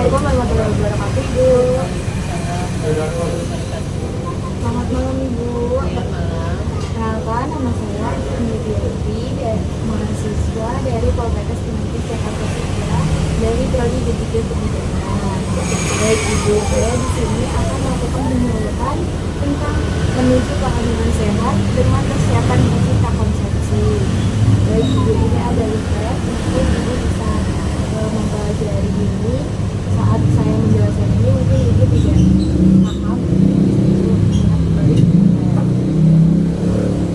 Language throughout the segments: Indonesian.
Assalamualaikum warahmatullahi wabarakatuh, Ibu. Selamat malam, Ibu. Kenalkan, nama saya Indi Dewi, mahasiswa dari Poltekkes Unpad Jakarta Pusat dari Prodi Pendidikan Kebijakan. Baik, Ibu, saya di sini akan melakukan penyuluhan tentang menuju kehamilan sehat dengan persiapan gizi prakonsepsi. Baik, Ibu, ini ada leaflet, mungkin Ibu bisa mempelajari ini. Saat saya menjelaskan ini, mungkin Ibu tidak paham.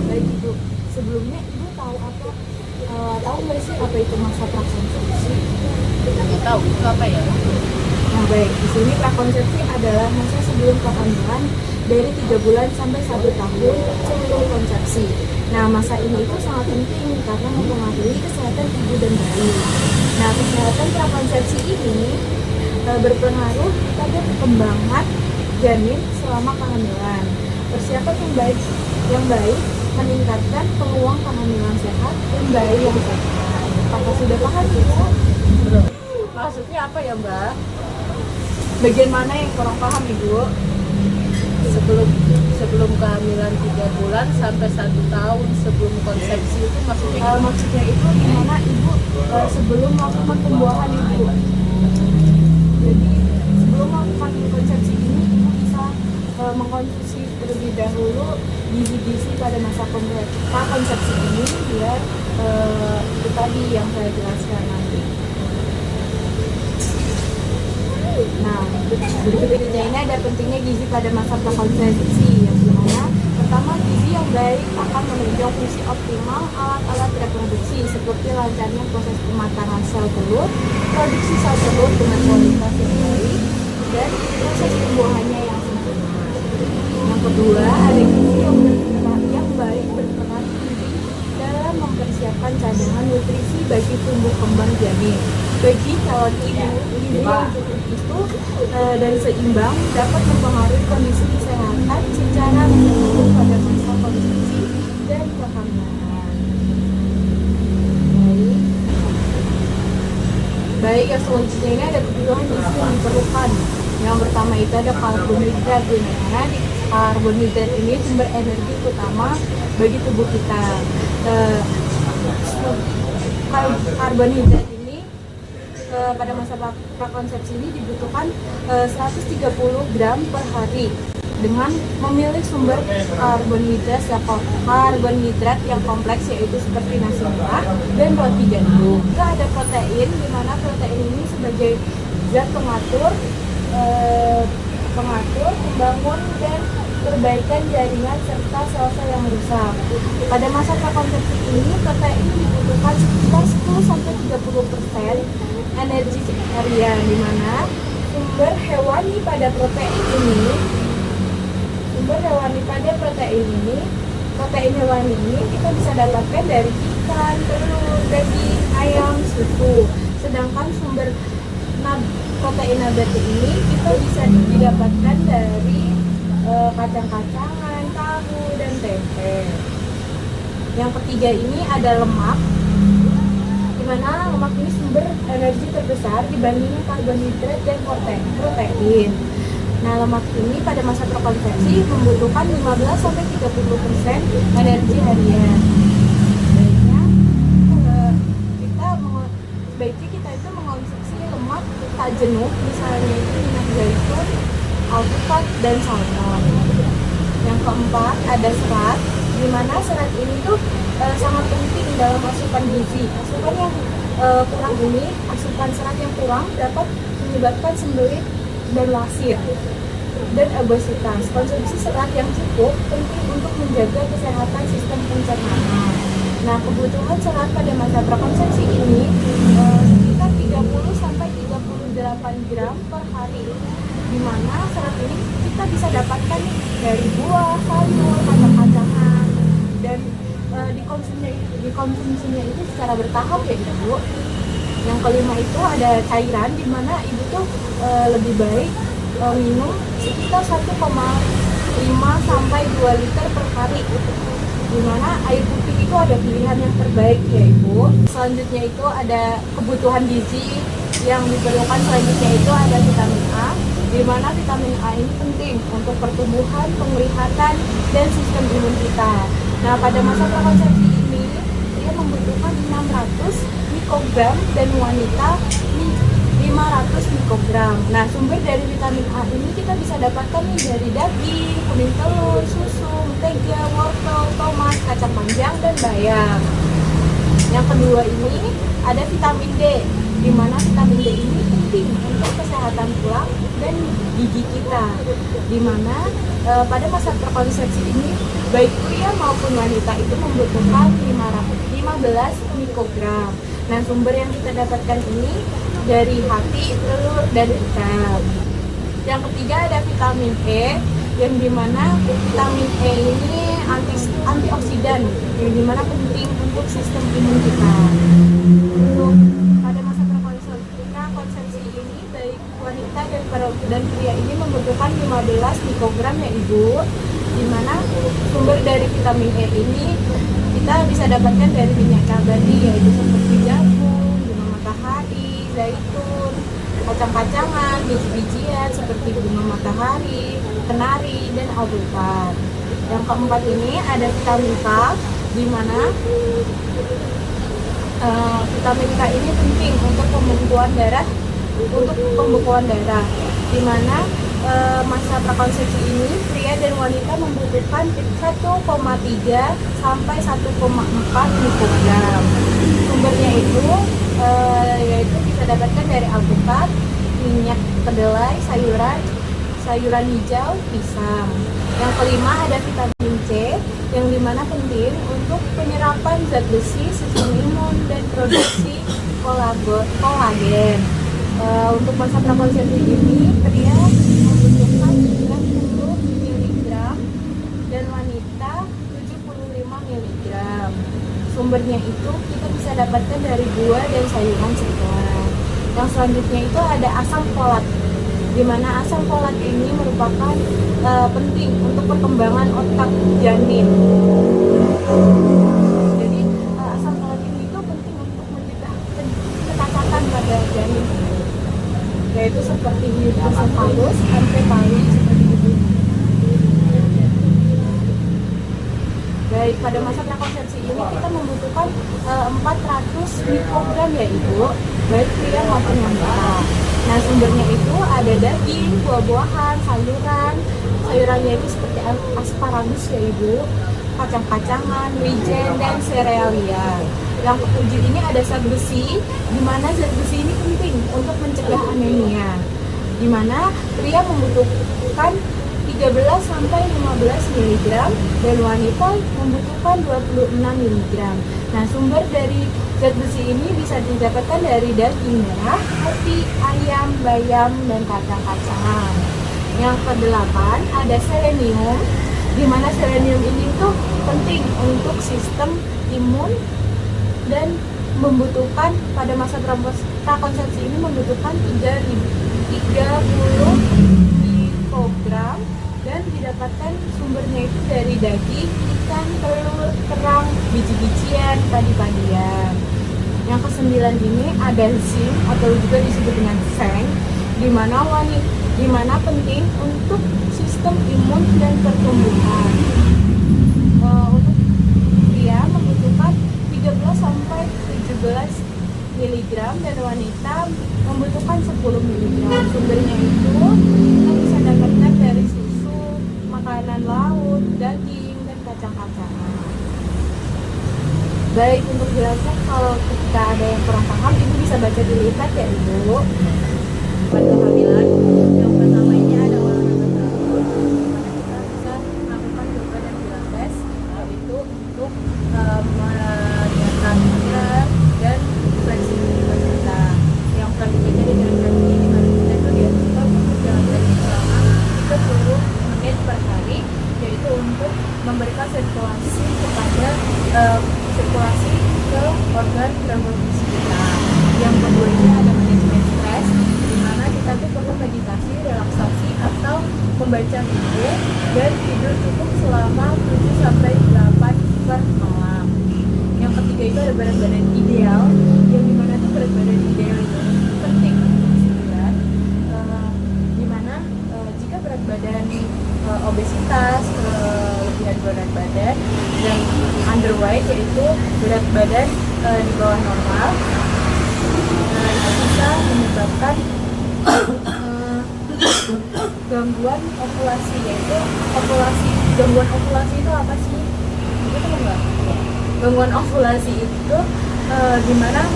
Baik, Ibu, sebelumnya Ibu tahu nggak sih apa itu masa prakonsepsi? Nggak tahu itu apa ya? Nah, baik, di sini prakonsepsi adalah masa sebelum kehamilan dari 3 bulan sampai 1 tahun sebelum konsepsi. Nah, masa ini itu sangat penting karena mempengaruhi kesehatan ibu dan bayi. Nah, kesehatan prakonsepsi ini berpengaruh pada perkembangan janin selama kehamilan. Persiapan yang baik meningkatkan peluang kehamilan sehat dan bayi yang sehat. Apakah sudah paham, Ibu? Belum. Maksudnya apa ya, Mbak? Bagian mana yang kurang paham, Ibu? Sebelum kehamilan 3 bulan sampai 1 tahun sebelum konsepsi itu maksudnya Maksudnya itu gimana Ibu sebelum melakukan pembuahan, Ibu? Jadi sebelum melakukan konsepsi ini Ibu bisa mengkonsumsi terlebih dahulu gizi-gizi pada masa konsepsi ini biar itu tadi yang saya jelaskan nanti. Nah, berikutnya ini ada pentingnya gizi pada masa prakonsepsi, yang dimana pertama, gizi yang baik akan menunjang fungsi optimal alat-alat reproduksi seperti lancarnya proses pematangan sel telur, produksi sel telur dengan kualitas yang baik, dan proses pembuahannya yang sempurna. Yang kedua, ada gizi yang baik berperan penting dalam mempersiapkan cadangan nutrisi bagi tumbuh kembang janin. Bagi calon ibu, gizi yang cukup itu dan seimbang dapat mempengaruhi kondisi kesehatan secara menyeluruh pada masa konsepsi dan kehamilan. Baik, yang selanjutnya ini ada kebutuhan gizi yang diperlukan. Yang pertama itu ada karbohidrat, dimana karbohidrat ini sumber energi utama bagi tubuh kita. Karbohidrat ini pada masa prakonsepsi ini dibutuhkan 130 gram per hari dengan memilih sumber karbonhidrat yang kompleks, yaitu seperti nasi merah dan roti gandum. Juga ada protein, di mana protein ini sebagai zat pengatur pembangun dan perbaikan jaringan serta sel-sel yang rusak. Pada masa prakonsepsi ini, protein dibutuhkan sekitar 10-30% energi harian, di mana sumber hewani pada protein hewani ini kita bisa dapatkan dari ikan, telur, daging, ayam, susu. Sedangkan sumber protein nabati ini kita bisa didapatkan dari kacang-kacangan, tahu, dan tempe. Yang ketiga ini ada lemak, di mana lemak ini sumber energi terbesar dibandingkan karbohidrat dan protein. Nah, lemak ini pada masa prakonsepsi membutuhkan 15-30% energi harian. Sebaiknya kita itu mengonsumsi lemak tak jenuh, misalnya itu minyak zaitun, alpukat, dan salmon. Yang keempat ada serat, di mana serat ini tuh sangat penting dalam asupan gizi. Asupan yang kurang ini, asupan serat yang kurang dapat menyebabkan sembelit dan lasit dan obesitas. Konsumsi serat yang cukup penting untuk menjaga kesehatan sistem pencernaan. Nah, kebutuhan serat pada masa prakonsepsi ini sekitar 30-38 gram per hari, di mana serat ini kita bisa dapatkan dari buah, sayur, kacang-kacangan, dan dikonsumsinya itu secara bertahap ya, Ibu. Yang kelima itu ada cairan, di mana Ibu tuh lebih baik minum sekitar 1,5-2 liter per hari, di mana air putih itu ada pilihan yang terbaik ya, Ibu. Selanjutnya itu ada kebutuhan gizi Yang diperlukan selanjutnya itu ada vitamin A, di mana vitamin A ini penting untuk pertumbuhan, penglihatan, dan sistem imun kita. Nah, pada masa prakonsepsi ini, dia membutuhkan 600 mikrogram dan wanita 500 mikrogram. Nah, sumber dari vitamin A ini kita bisa dapatkan nih dari daging, kuning telur, susu, mentega, wortel, tomat, kacang panjang, dan bayam. Yang kedua ini ada vitamin D, di mana vitamin D ini penting untuk kesehatan tulang dan gigi kita. Di mana pada masa prakonsepsi ini baik pria maupun wanita itu membutuhkan 15 mikrogram. Nah, sumber yang kita dapatkan ini dari hati, telur, dan ikan. Yang ketiga ada vitamin E, yang dimana vitamin E ini antioksidan, yang dimana penting untuk sistem imun kita. Untuk pada masa prakonsepsi ini baik wanita dan pria ini membutuhkan 15 mikrogram ya Ibu, dimana sumber dari vitamin E ini kita bisa dapatkan dari minyak nabati yaitu seperti jagung, bunga matahari, zaitun, kacang-kacangan, biji-bijian seperti bunga matahari, kenari, dan alpukat. Yang keempat ini ada vitamin K, di mana vitamin K ini penting untuk pembekuan darah, di mana masa prakonsepsi ini pria dan wanita membutuhkan 1,3 sampai 1,4 mikrogram. Sumbernya itu yaitu bisa dapatkan dari alpukat, minyak kedelai, sayuran hijau, pisang. Yang kelima ada vitamin C, yang dimana penting untuk penyerapan zat besi, sistem imun, dan produksi kolagen. Untuk masa prakonsepsi ini pria membutuhkan 90 mg dan wanita 75 mg. Sumbernya itu kita bisa dapatkan dari buah dan sayuran segar. Yang selanjutnya itu ada asam folat, di mana asam folat ini merupakan penting untuk perkembangan otak janin. Jadi asam folat ini itu penting untuk mencegah kecacatan pada janin, yaitu seperti hidrocephalus, encephali, seperti itu. Baik, pada masa prakonsepsi ini kita membutuhkan 400 mikrogram ya Ibu, baik pria maupun wanita. Nah, sumbernya itu ada daging, buah-buahan, sayurannya itu seperti asparagus ya Ibu, kacang-kacangan, wijen, dan serealia. Yang ketujuh ini ada zat besi, di mana zat besi ini penting untuk mencegah anemia, di mana pria membutuhkan 13 sampai 15 mg dan wanita membutuhkan 26 mg. Nah, sumber dari zat besi ini bisa didapatkan dari daging merah, sapi, ayam, bayam, dan kacang-kacangan. Yang kedelapan ada selenium, di mana selenium ini tuh penting untuk sistem imun dan membutuhkan pada masa prakonsepsi ini membutuhkan 30 mikrogram dan didapatkan sumbernya itu dari daging, ikan, telur, kerang, biji-bijian, padi-padian. Yang kesembilan ini ada zinc atau juga disebut dengan seng, di mana penting untuk sistem imun dan pertumbuhan. Untuk pria membutuhkan 13 sampai 17 mg dan wanita membutuhkan 10 mg. Sumbernya itu kita bisa dapatkan dari susu, makanan laut, daging, dan kacang-kacangan. Baik, untuk jelasnya kalau ketika ada yang kurang paham, Ibu bisa baca di lipat ya Ibu. Pada kehamilan, yang pertama ini ada olahraga teratur, dimana kita bisa melakukan yoga dan pilates, yaitu untuk menyiapkan pikiran dan fleksibilitas kita. Yang selanjutnya dari jalan kaki, dimana kita itu dianjurkan untuk jalan kaki selama 30 menit per hari, yaitu untuk memberikan sirkulasi kepada sirkulasi ke organ reproduksi kita. Yang kedua ini ada manajemen stres, di mana kita tuh perlu meditasi, relaksasi, atau membaca buku dan tidur cukup selama 7 sampai 8 per malam. Yang ketiga itu ada berat badan ideal, yang dimana tuh berat badan ideal itu penting atas kelebihan berat badan, yang underweight yaitu berat badan di bawah normal. Itu bisa menyebabkan gangguan ovulasi, yaitu gangguan ovulasi itu apa sih? Itu tahu nggak? Gangguan ovulasi itu dimana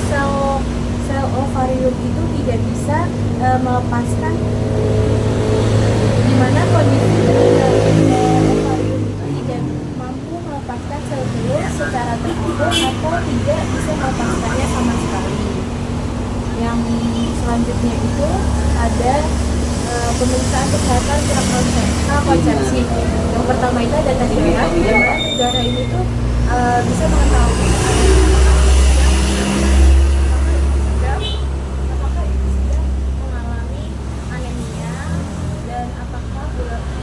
sel ovarium itu tidak bisa melepaskan, dimana kondisi ovarium itu tidak mampu melepaskan sel telur secara teratur atau tidak bisa melepaskannya sama sekali. Yang selanjutnya itu ada pemeriksaan kesehatan konsepsi. Yang pertama itu ada tes darah. Tes darah ini tuh bisa mengetahui apakah ibu sedang mengalami anemia dan apakah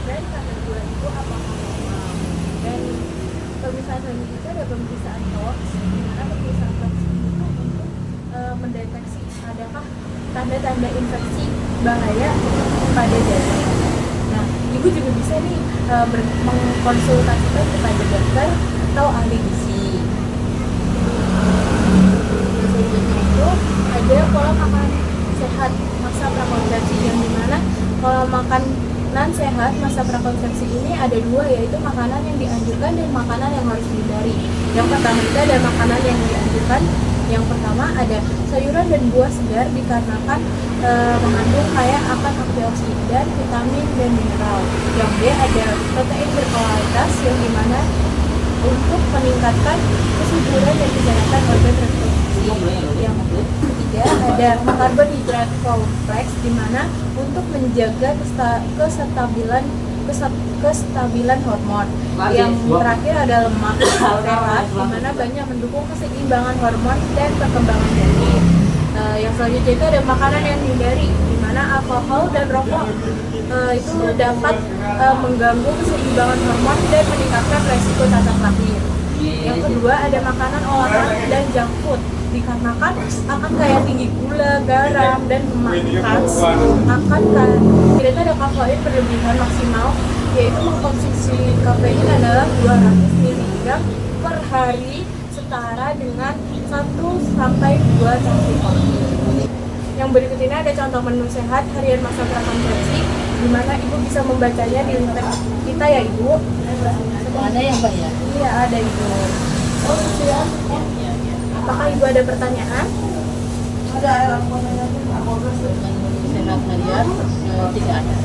kadar gula itu apakah normal. Dan pemeriksaan selanjutnya itu ada pemeriksaan TOX, di mana pemeriksaan TOX itu untuk mendeteksi adakah tanda-tanda infeksi bahaya pada darah. Nah, ibu juga bisa nih mengkonsultasikan kepada dokter atau ahli gizi. Selanjutnya itu ada pola makan sehat masa prakonsepsi, yang dimana pola makanan sehat masa prakonsepsi ini ada dua, yaitu makanan yang dianjurkan dan makanan yang harus dihindari. Yang pertama itu ada makanan yang dianjurkan. Yang pertama ada sayuran dan buah segar, dikarenakan mengandung kaya akan antioksidan, vitamin, dan mineral. Yang B ada protein berkualitas, yang dimana untuk meningkatkan kesuburan dan kesehatan organ reproduksi. Yang ketiga ada karbohidrat kompleks, dimana untuk menjaga kestabilan hormon. Yang terakhir ada lemak sehat, dimana banyak mendukung keseimbangan hormon dan perkembangan janin. Yang selanjutnya itu ada makanan yang dihindari, dimana alkohol dan rokok itu dapat mengganggu keseimbangan hormon dan meningkatkan resiko cacat lahir. Yang kedua ada makanan olahan dan junk food, dikarenakan akan kaya tinggi gula, garam, dan lemak trans, tidak ada kafein berlebihan maksimal, yaitu mengkonsumsi kafein adalah 200 mg per hari, setara dengan 1-2 cangkir kopi. Yang berikut ini ada contoh menu sehat harian masa prakonsepsi, di mana ibu bisa membacanya di internet kita ya ibu. Ada yang Mbak ya? Iya ada ibu. Oh sudah. Apakah ibu ada pertanyaan? Ada sehat harian tidak ada.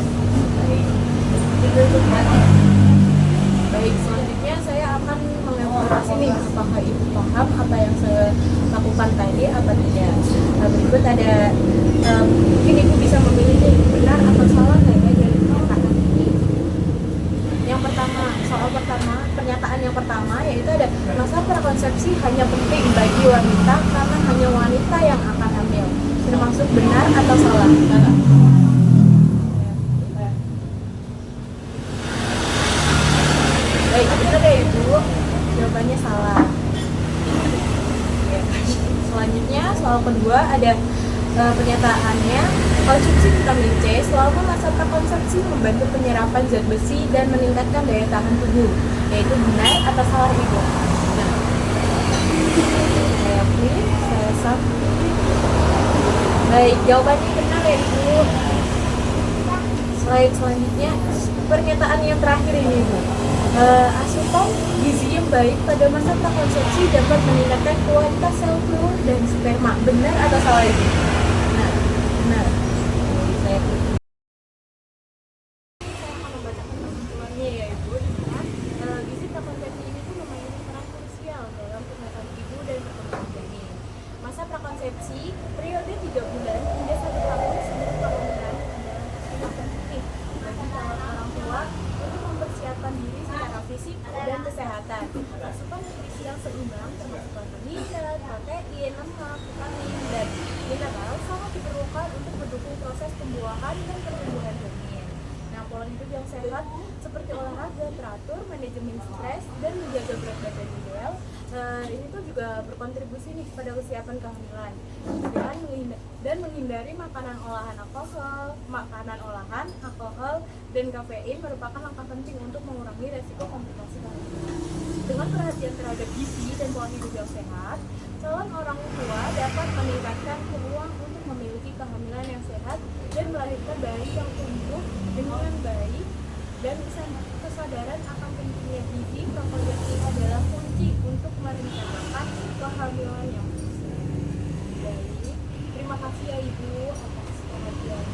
Baik, selanjutnya saya akan mengevaluasi nih apakah ibu paham apa yang saya lakukan tadi apa tidak. Berikut ada mungkin ibu bisa memilih nih, benar atau salah nggak ya dari pernyataan ini. Yang pertama, soal pertama, pernyataan yang pertama yaitu ada masa prakonsepsi hanya penting bagi wanita karena hanya wanita yang akan hamil. Termasuk benar atau salah? Salah. Baik, benar ya ibu. Jawabannya salah. Selanjutnya soal kedua ada pernyataannya, konsumsi vitamin C selama masa prakonsepsi membantu penyerapan zat besi dan meningkatkan daya tahan tubuh, yaitu benar atau salah ibu? Benar. Saya pilih, saya sampai. Baik, jawabannya benar ya ibu. Slide selanjutnya, pernyataan yang terakhir ini ibu. Asupan gizi yang baik pada masa prakonsepsi dapat meningkatkan kualitas sel telur dan sperma. Benar atau salah ibu? Benar. Saya akan membacakan kesimpulannya ya ibu. Gizi prakonsepsi ini tuh memainkan peran krusial dalam kesehatan ibu dan perkembangan janin. Masa prakonsepsi periode 3 bulan hingga 1 tahun sebelum kehamilan adalah penting bagi calon orang tua untuk mempersiapkan diri secara fisik dan kesehatan. Asupan nutrisi yang seimbang termasuk karbohidrat, protein, lemak, vitamin, dan mineral sangat diperlukan untuk mendukung proses pembuahan dan pertumbuhan janin. Nah, pola hidup yang sehat seperti olahraga teratur, manajemen stres, dan menjaga berat badan ideal Ini tuh juga berkontribusi nih pada kesiapan kehamilan dan menghindari makanan olahan, alkohol, dan kafein merupakan langkah penting untuk mengurangi resiko komplikasi kehamilan. Dengan perhatian terhadap gizi dan pola hidup yang sehat, calon orang tua dapat meningkatkan peluang untuk memiliki kehamilan yang sehat dan melahirkan bayi yang tumbuh dengan baik. Dan kesadaran akan pentingnya gizi properti adalah kunci untuk merencanakan kehamilan yang sukses. Baik, terima kasih ya Ibu atas perhatian